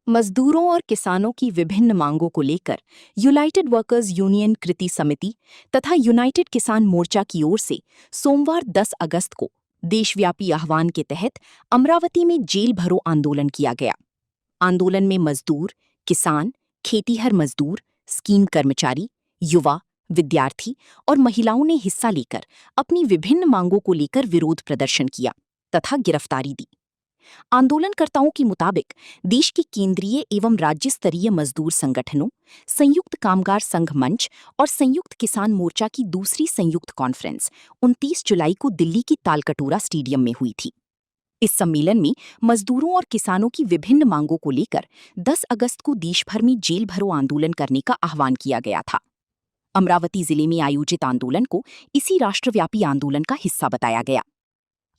मजदूरों और किसानों की विभिन्न मांगों को लेकर यूनाइटेड वर्कर्स यूनियन कृति समिति तथा यूनाइटेड किसान मोर्चा की ओर से सोमवार 10 अगस्त को देशव्यापी आह्वान के तहत अमरावती में जेल भरो आंदोलन किया गया। आंदोलन में मजदूर, किसान, खेतीहर मजदूर, स्कीम कर्मचारी, युवा, विद्यार्थी और महिलाओं ने हिस्सा लेकर अपनी विभिन्न मांगों को लेकर विरोध प्रदर्शन किया तथा गिरफ्तारी दी। आंदोलनकर्ताओं के मुताबिक देश के केंद्रीय एवं राज्य स्तरीय मजदूर संगठनों, संयुक्त कामगार संघ मंच और संयुक्त किसान मोर्चा की दूसरी संयुक्त कॉन्फ्रेंस 29 जुलाई को दिल्ली की तालकटोरा स्टेडियम में हुई थी। इस सम्मेलन में मजदूरों और किसानों की विभिन्न मांगों को लेकर 10 अगस्त को देश भर में जेल भरो आंदोलन करने का आह्वान किया गया था। अमरावती जिले में आयोजित आंदोलन को इसी राष्ट्रव्यापी आंदोलन का हिस्सा बताया गया।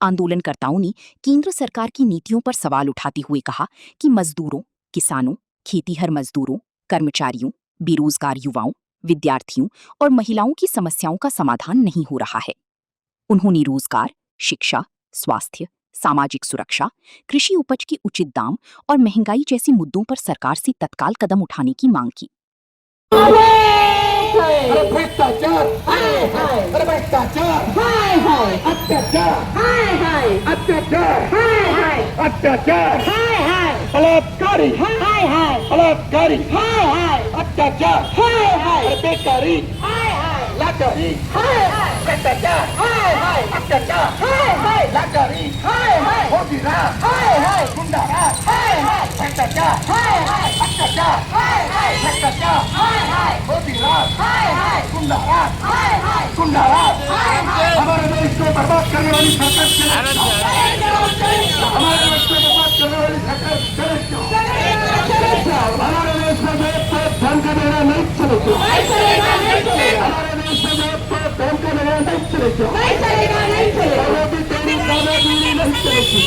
आंदोलनकर्ताओं ने केंद्र सरकार की नीतियों पर सवाल उठाते हुए कहा कि मजदूरों, किसानों, खेतीहर मजदूरों, कर्मचारियों, बेरोजगार युवाओं, विद्यार्थियों और महिलाओं की समस्याओं का समाधान नहीं हो रहा है। उन्होंने रोजगार, शिक्षा, स्वास्थ्य, सामाजिक सुरक्षा, कृषि उपज के उचित दाम और महंगाई जैसे मुद्दों पर सरकार से तत्काल कदम उठाने की मांग की। भ्रष्टाचार, भ्रष्टाचार, अत्याचार, अत्याचार, अत्याचार, बलात्कारी, बलात्कारी, अत्याचार, बेकारी, लाचारी, भ्रष्टाचार, अत्याचार, लाचारी, मोदीराज, गुंडाराज, भ्रष्टाचार, अत्याचार, भ्रष्टाचार, मोदीराज, गुंडाराज, गुंडाराज, हमारे देश को बर्बाद करने वाली सरकार, हमारे देश को बर्बाद करने वाली सरकार, हमारे देश में धन का देना नहीं चलेगा, हमारे देश में धन का देना नहीं चलेगा, मोदी तेरी दादागिरी नहीं चलेगी,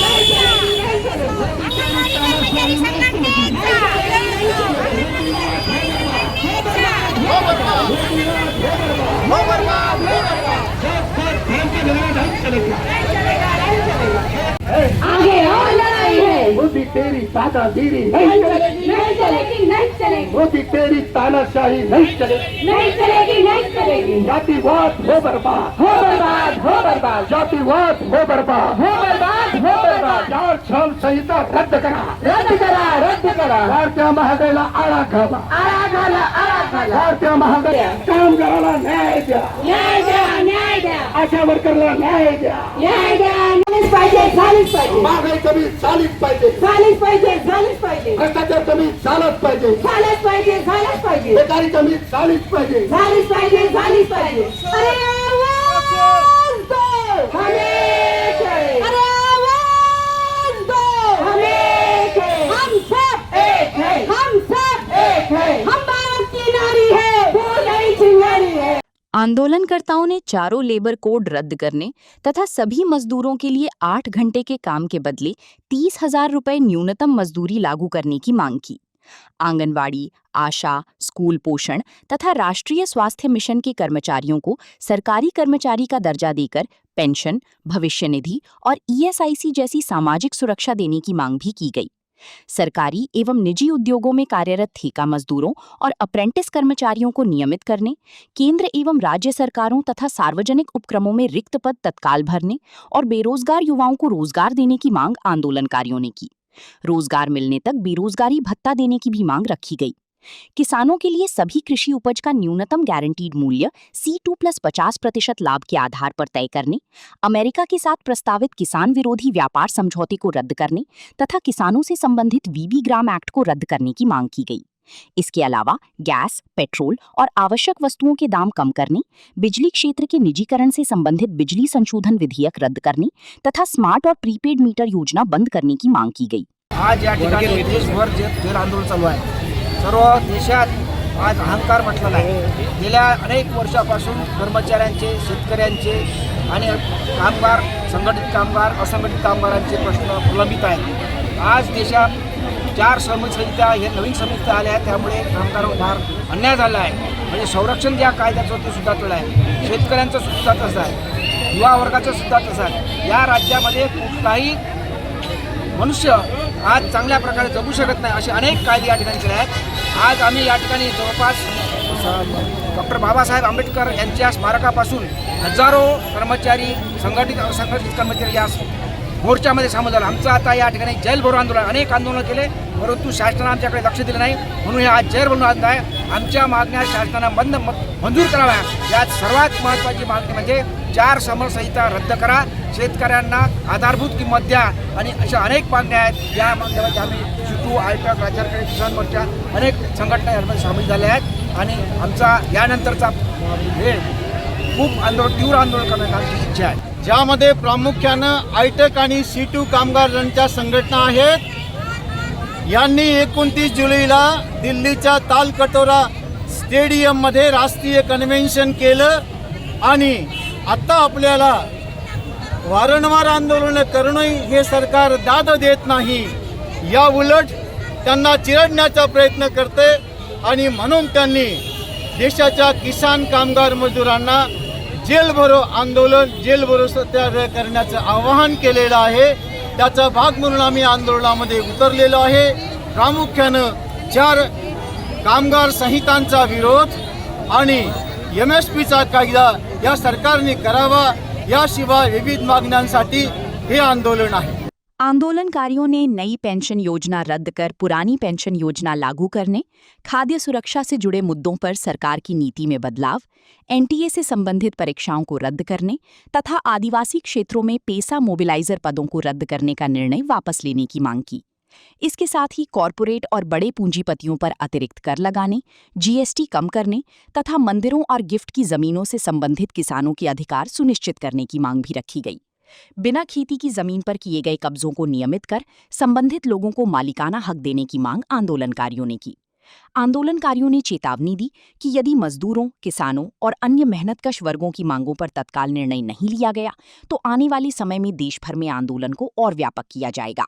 आगे और लड़ाई है। मोदी तेरी दादागिरी नहीं चलेगी, नहीं चलेगी, नहीं चलेगी, मोदी तेरी तानाशाही नहीं चलेगी, नहीं चलेगी, नहीं चलेगी। जातिवाद हो बर्बाद, हो बर्बाद, हो बर्बाद, जातिवाद हो बर्बाद, हो बर्बाद, हो बर्बाद। चार छल संहिता रद्द करा, रद्द करा, रद्द करा। वाढत्या महागाईला आळा घाला, आळा घाला, आळा घाला। वाढत्या महागाई कामगाराला न्याय द्या, न्याय द्या, न्याय द्या, आशा वर्करला न्याय द्या, न्याय द्या। झालीच पाहिजे, झालीच पाहिजे, महागाई कमी झालीच पाहिजे, झालीच पाहिजे, झालीच पाहिजे, भ्रष्टाचार कमी झालाच पाहिजे, झालंच पाहिजे, झालंच पाहिजे, बेकारी कमी झालीच पाहिजे, झालीच पाहिजे, झालीच पाहिजे। अरे आवाज दो, हमें अरे आवाज दो, हमें हम सब एक है, हम सब एक है, हम भारत की नारी है, वो नई चिंगारी है। आंदोलनकर्ताओं ने चारों लेबर कोड रद्द करने तथा सभी मजदूरों के लिए 8 घंटे के काम के बदले 30,000 रुपए न्यूनतम मजदूरी लागू करने की मांग की। आंगनवाड़ी, आशा, स्कूल पोषण तथा राष्ट्रीय स्वास्थ्य मिशन के कर्मचारियों को सरकारी कर्मचारी का दर्जा देकर पेंशन, भविष्य निधि और ईएसआईसी जैसी सामाजिक सुरक्षा देने की मांग भी की गई। सरकारी एवं निजी उद्योगों में कार्यरत ठेका मजदूरों और अप्रेंटिस कर्मचारियों को नियमित करने, केंद्र एवं राज्य सरकारों तथा सार्वजनिक उपक्रमों में रिक्त पद तत्काल भरने और बेरोजगार युवाओं को रोजगार देने की मांग आंदोलनकारियों ने की। रोजगार मिलने तक बेरोजगारी भत्ता देने की भी मांग रखी गई। किसानों के लिए सभी कृषि उपज का न्यूनतम गारंटीड मूल्य C2 + 50% लाभ के आधार पर तय करने, अमेरिका के साथ प्रस्तावित किसान विरोधी व्यापार समझौते को रद्द करने तथा किसानों से संबंधित वीबी ग्राम एक्ट को रद्द करने की मांग की गई। इसके अलावा गैस, पेट्रोल और आवश्यक वस्तुओं के दाम कम करने, बिजली क्षेत्र के निजीकरण से संबंधित बिजली संशोधन विधेयक रद्द करने तथा स्मार्ट और प्रीपेड मीटर योजना बंद करने की मांग की गई। आज या ठिकाणी देशभर जेल आंदोलन चालू आहे। सर्व देशात आज अहंकार म्हटलेला आहे। गेल्या अनेक वर्षापासून कर्मचाऱ्यांचे, शेतकऱ्यांचे आणि कामगार, संघटित कामगार, असंघटित कामगारांचे प्रश्न प्रलंबित आहेत। आज देशात 4 श्रमिक संहिता हे नवीन संहिता आल्या आहेत, त्यामुळे कामगारांवर अन्याय झाला आहे। म्हणजे संरक्षण ज्या कायद्याचं ते सुद्धा तळ आहे, शेतकऱ्यांचं सुद्धा तसं आहे, युवा वर्गाचं सुद्धा तसं आहे। या राज्यामध्ये कुठलाही मनुष्य आज चांगल्या प्रकारे जगू शकत नाही असे अनेक कायदे या ठिकाणी केले आहेत. आज आम्ही या ठिकाणी जवळपास डॉक्टर बाबासाहेब आंबेडकर यांच्या स्मारकापासून हजारो कर्मचारी संघटित कर्मचारी या मोर्चामध्ये सामील झाला. आमचं आता या ठिकाणी जेल भरो आंदोलन अनेक आंदोलनं केले, परंतु शासनानं आमच्याकडे लक्ष दिलं नाही, म्हणून हे आज जेल भरून आंदोलन आहे. आमच्या मागण्या शासनानं मंजूर कराव्या. यात सर्वात महत्त्वाची मागणी म्हणजे 4 समरसंहिता रद्द करा, शेतकऱ्यांना आधारभूत किंमत द्या आणि अशा अनेक मागण्या आहेत. या मागण्यामध्ये आम्ही शिटू, आयटक, राज्याकडे किसान मोर्चा अनेक संघटना यामध्ये सामील झाल्या आहेत आणि आमचा यानंतरचा वेळ खूप तीव्र आंदोलन करण्याची आमची इच्छा आहे. ज्यामध्ये प्रामुख्यानं आयटक आणि C2 कामगारांच्या संघटना आहेत. यांनी 29 जुलैला दिल्लीच्या तालकटोरा स्टेडियममध्ये राष्ट्रीय कन्व्हेन्शन केलं आणि आत्ता आपल्याला वारंवार आंदोलनं करूनही हे सरकार दाद देत नाही. या उलट त्यांना चिरडण्याचा प्रयत्न करते आणि म्हणून त्यांनी देशाच्या किसान कामगार मजुरांना जेल भरो आंदोलन, जेल भरो सत्याग्रह करण्याचं आवाहन केलेलं आहे. त्याचा भाग म्हणून आम्ही आंदोलनामध्ये उतरलेलो आहे. प्रामुख्यानं 4 कामगार संहितांचा विरोध आणि MSPचा कायदा या सरकारने करावा, याशिवाय विविध मागण्यांसाठी हे आंदोलन आहे. आंदोलनकारियों ने नई पेंशन योजना रद्द कर पुरानी पेंशन योजना लागू करने, खाद्य सुरक्षा से जुड़े मुद्दों पर सरकार की नीति में बदलाव, NTA से संबंधित परीक्षाओं को रद्द करने तथा आदिवासी क्षेत्रों में पेसा मोबिलाइजर पदों को रद्द करने का निर्णय वापस लेने की मांग की. इसके साथ ही कॉरपोरेट और बड़े पूंजीपतियों पर अतिरिक्त कर लगाने, GST कम करने तथा मंदिरों और गिफ्ट की जमीनों से संबंधित किसानों के अधिकार सुनिश्चित करने की मांग भी रखी गई. बिना खेती की जमीन पर किए गए कब्जों को नियमित कर संबंधित लोगों को मालिकाना हक देने की मांग आंदोलनकारियों ने की. आंदोलनकारियों ने चेतावनी दी कि यदि मजदूरों, किसानों और अन्य मेहनतकश वर्गों की मांगों पर तत्काल निर्णय नहीं लिया गया तो आने वाले समय में देश भर में आंदोलन को और व्यापक किया जाएगा.